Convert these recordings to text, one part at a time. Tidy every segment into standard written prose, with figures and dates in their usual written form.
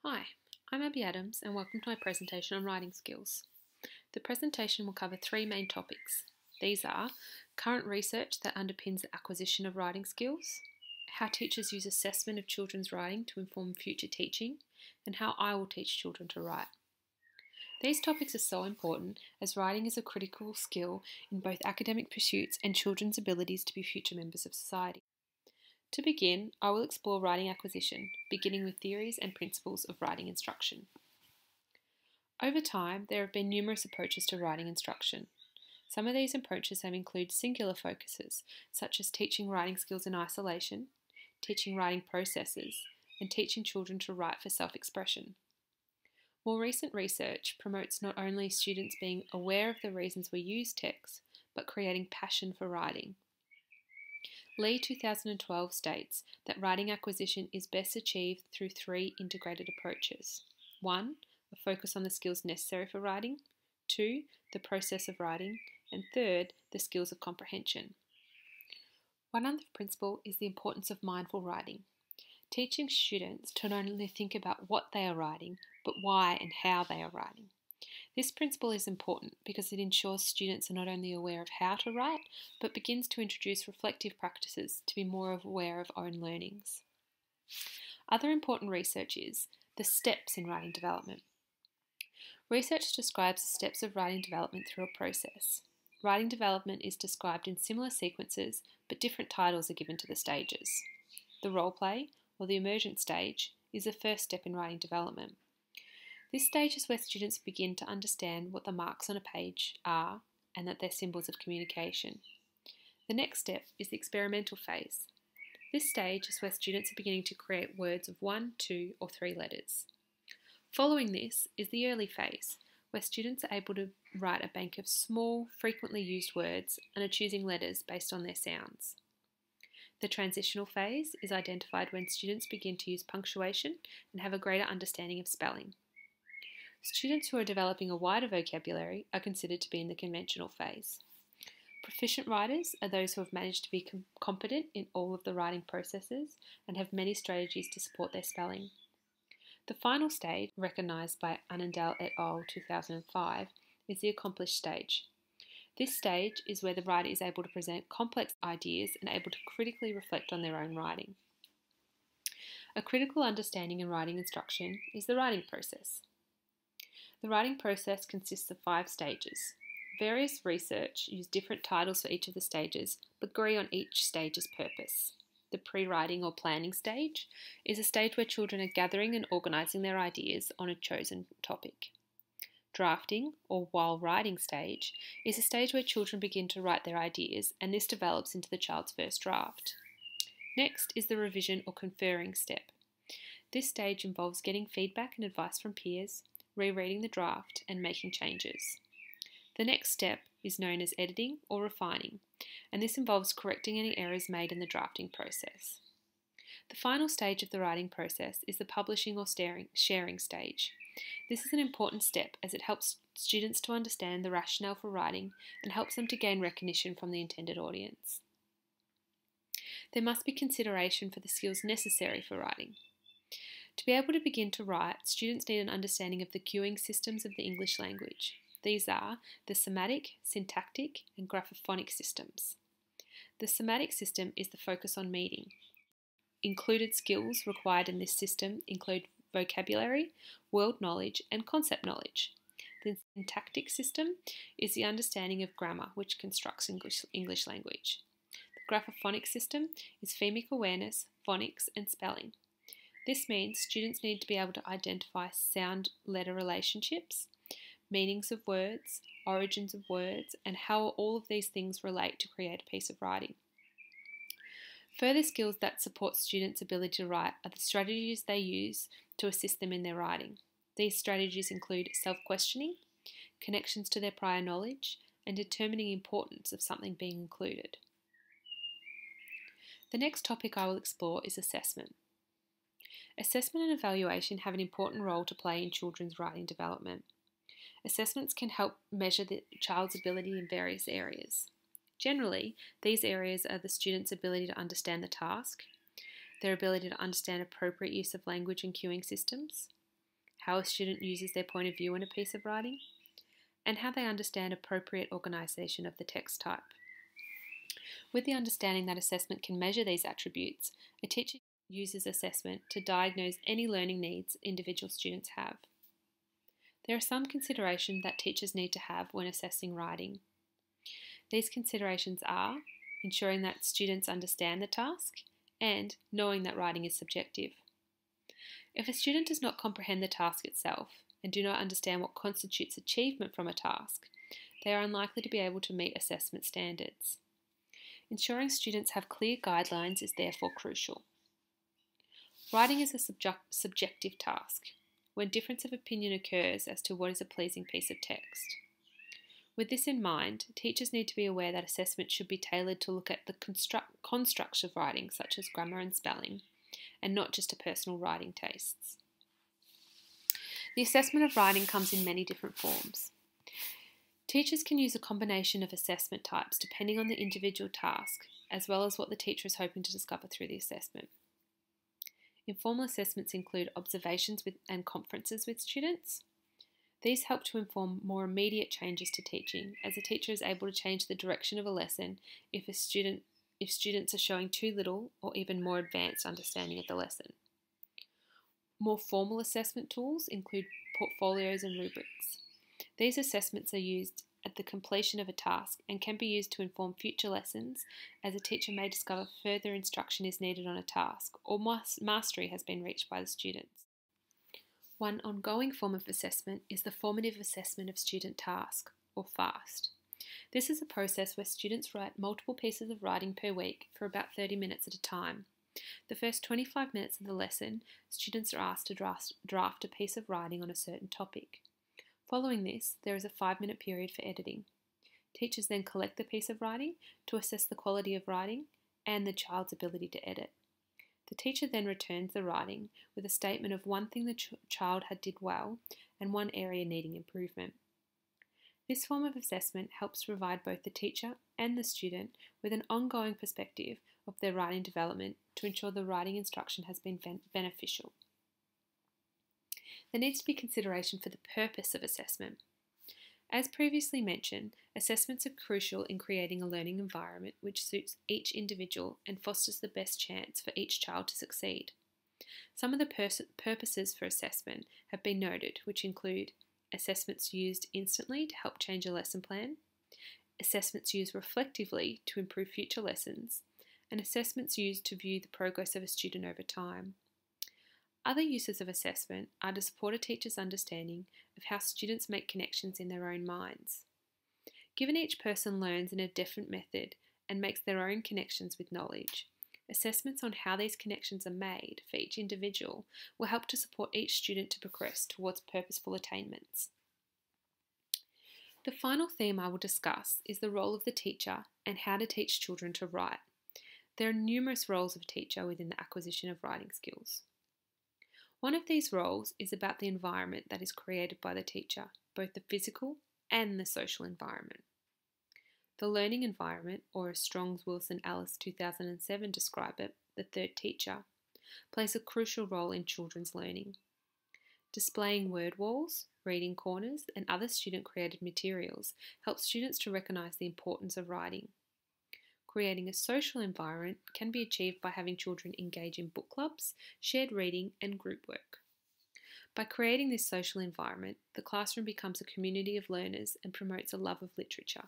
Hi, I'm Abbie Adams and welcome to my presentation on writing skills. The presentation will cover three main topics. These are current research that underpins the acquisition of writing skills, how teachers use assessment of children's writing to inform future teaching, and how I will teach children to write. These topics are so important as writing is a critical skill in both academic pursuits and children's abilities to be future members of society. To begin, I will explore writing acquisition, beginning with theories and principles of writing instruction. Over time, there have been numerous approaches to writing instruction. Some of these approaches have included singular focuses, such as teaching writing skills in isolation, teaching writing processes, and teaching children to write for self-expression. More recent research promotes not only students being aware of the reasons we use text, but creating passion for writing. Lee 2012 states that writing acquisition is best achieved through three integrated approaches. 1. A focus on the skills necessary for writing. 2. The process of writing. And 3. The skills of comprehension. One other principle is the importance of mindful writing. Teaching students to not only think about what they are writing, but why and how they are writing. This principle is important because it ensures students are not only aware of how to write, but begins to introduce reflective practices to be more aware of own learnings. Other important research is the steps in writing development. Research describes the steps of writing development through a process. Writing development is described in similar sequences, but different titles are given to the stages. The role play, or the emergent stage, is the first step in writing development. This stage is where students begin to understand what the marks on a page are and that they're symbols of communication. The next step is the experimental phase. This stage is where students are beginning to create words of 1, 2, or 3 letters. Following this is the early phase, where students are able to write a bank of small, frequently used words and are choosing letters based on their sounds. The transitional phase is identified when students begin to use punctuation and have a greater understanding of spelling. Students who are developing a wider vocabulary are considered to be in the conventional phase. Proficient writers are those who have managed to be competent in all of the writing processes and have many strategies to support their spelling. The final stage, recognised by Annandale et al. 2005, is the accomplished stage. This stage is where the writer is able to present complex ideas and able to critically reflect on their own writing. A critical understanding in writing instruction is the writing process. The writing process consists of 5 stages. Various research use different titles for each of the stages, but agree on each stage's purpose. The pre-writing or planning stage is a stage where children are gathering and organising their ideas on a chosen topic. Drafting, or while writing stage, is a stage where children begin to write their ideas and this develops into the child's first draft. Next is the revision or conferring step. This stage involves getting feedback and advice from peers, rereading the draft and making changes. The next step is known as editing or refining, and this involves correcting any errors made in the drafting process. The final stage of the writing process is the publishing or sharing stage. This is an important step as it helps students to understand the rationale for writing and helps them to gain recognition from the intended audience. There must be consideration for the skills necessary for writing. To be able to begin to write, students need an understanding of the cueing systems of the English language. These are the somatic, syntactic, and graphophonic systems. The somatic system is the focus on meaning. Included skills required in this system include vocabulary, world knowledge, and concept knowledge. The syntactic system is the understanding of grammar, which constructs English language. The graphophonic system is phonemic awareness, phonics, and spelling. This means students need to be able to identify sound-letter relationships, meanings of words, origins of words, and how all of these things relate to create a piece of writing. Further skills that support students' ability to write are the strategies they use to assist them in their writing. These strategies include self-questioning, connections to their prior knowledge, and determining the importance of something being included. The next topic I will explore is assessment. Assessment and evaluation have an important role to play in children's writing development. Assessments can help measure the child's ability in various areas. Generally, these areas are the student's ability to understand the task, their ability to understand appropriate use of language and cueing systems, how a student uses their point of view in a piece of writing, and how they understand appropriate organisation of the text type. With the understanding that assessment can measure these attributes, a teacher uses assessment to diagnose any learning needs individual students have. There are some considerations that teachers need to have when assessing writing. These considerations are ensuring that students understand the task and knowing that writing is subjective. If a student does not comprehend the task itself and do not understand what constitutes achievement from a task, they are unlikely to be able to meet assessment standards. Ensuring students have clear guidelines is therefore crucial. Writing is a subjective task, when difference of opinion occurs as to what is a pleasing piece of text. With this in mind, teachers need to be aware that assessment should be tailored to look at the constructs of writing, such as grammar and spelling, and not just to personal writing tastes. The assessment of writing comes in many different forms. Teachers can use a combination of assessment types depending on the individual task, as well as what the teacher is hoping to discover through the assessment. Informal assessments include observations and conferences with students. These help to inform more immediate changes to teaching, as a teacher is able to change the direction of a lesson if students are showing too little or even more advanced understanding of the lesson. More formal assessment tools include portfolios and rubrics. These assessments are used at the completion of a task and can be used to inform future lessons, as a teacher may discover further instruction is needed on a task or mastery has been reached by the students. One ongoing form of assessment is the formative assessment of student task, or FAST. This is a process where students write multiple pieces of writing per week for about 30 minutes at a time. The first 25 minutes of the lesson, students are asked to draft a piece of writing on a certain topic. Following this, there is a 5-minute period for editing. Teachers then collect the piece of writing to assess the quality of writing and the child's ability to edit. The teacher then returns the writing with a statement of one thing the child had did well and one area needing improvement. This form of assessment helps provide both the teacher and the student with an ongoing perspective of their writing development to ensure the writing instruction has been beneficial. There needs to be consideration for the purpose of assessment. As previously mentioned, assessments are crucial in creating a learning environment which suits each individual and fosters the best chance for each child to succeed. Some of the purposes for assessment have been noted, which include assessments used instantly to help change a lesson plan, assessments used reflectively to improve future lessons, and assessments used to view the progress of a student over time. Other uses of assessment are to support a teacher's understanding of how students make connections in their own minds. Given each person learns in a different method and makes their own connections with knowledge, assessments on how these connections are made for each individual will help to support each student to progress towards purposeful attainments. The final theme I will discuss is the role of the teacher and how to teach children to write. There are numerous roles of a teacher within the acquisition of writing skills. One of these roles is about the environment that is created by the teacher, both the physical and the social environment. The learning environment, or as Strong's, Wilson, Ellis 2007 describe it, the third teacher, plays a crucial role in children's learning. Displaying word walls, reading corners, and other student-created materials helps students to recognise the importance of writing. Creating a social environment can be achieved by having children engage in book clubs, shared reading, and group work. By creating this social environment, the classroom becomes a community of learners and promotes a love of literature.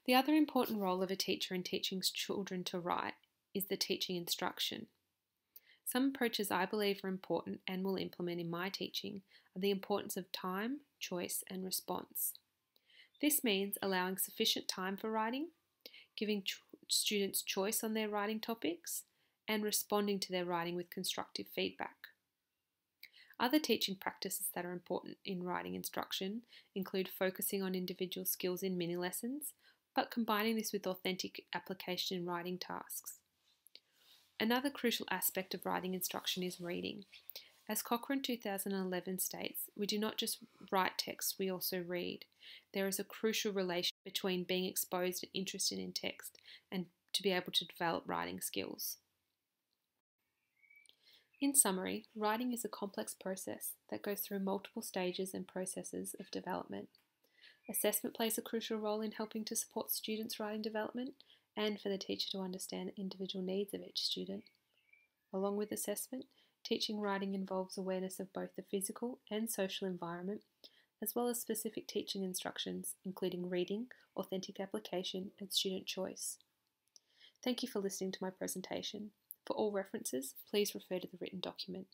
The other important role of a teacher in teaching children to write is the teaching instruction. Some approaches I believe are important and will implement in my teaching are the importance of time, choice, and response. This means allowing sufficient time for writing, giving students choice on their writing topics, and responding to their writing with constructive feedback. Other teaching practices that are important in writing instruction include focusing on individual skills in mini lessons, but combining this with authentic application in writing tasks. Another crucial aspect of writing instruction is reading. As Cochrane 2011 states, we do not just write text, we also read. There is a crucial relation between being exposed and interested in text and to be able to develop writing skills. In summary, writing is a complex process that goes through multiple stages and processes of development. Assessment plays a crucial role in helping to support students' writing development and for the teacher to understand the individual needs of each student. Along with assessment, teaching writing involves awareness of both the physical and social environment, as well as specific teaching instructions, including reading, authentic application, and student choice. Thank you for listening to my presentation. For all references, please refer to the written document.